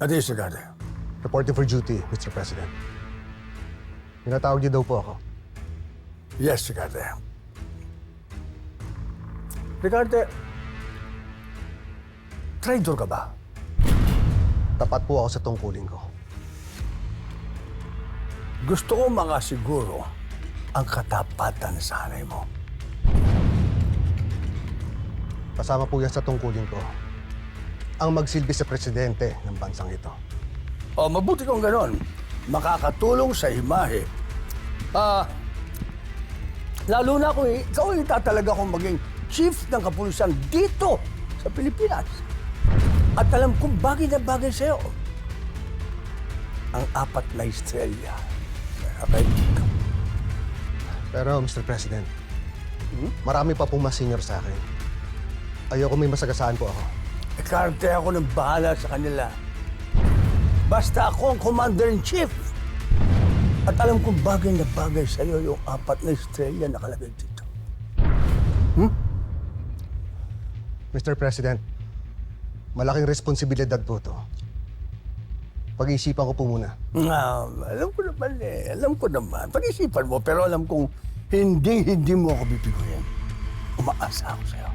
Ate Sagade. Reporting for duty, Mr. President. Pinatawag niyo daw po ako. Yes, Sagade. Ricardo, traitor ka ba? Tapat po ako sa tungkulin ko. Gusto ko makasiguro ang katapatan sa hanay mo. Kasama po yan sa tungkulin ko ang magsilbi sa presidente ng bansang ito. O, mabuti kung ganon. Makakatulong sa imahe. Lalo na kung ikaw ang tatalaga kong maging chief ng kapulisan dito sa Pilipinas. At alam kong bagay na bagay sa'yo. Ang 4 na estrella. Okay? Pero, Mr. President, marami pa pong mas senior sa akin. Ayoko may masagasaan po ako. Karte ako ng bahala sa kanila. Basta ako ang commander-in-chief. At alam kong bagay na bagay sa'yo yung 4 na estrella nakalagay dito. Mr. President, malaking responsibilidad po to. Pag-iisipan ko po muna. Alam ko naman eh. Alam ko naman. Pag-isipan mo, pero alam kong hindi mo ako bibiguin. Umaasa ako sa'yo.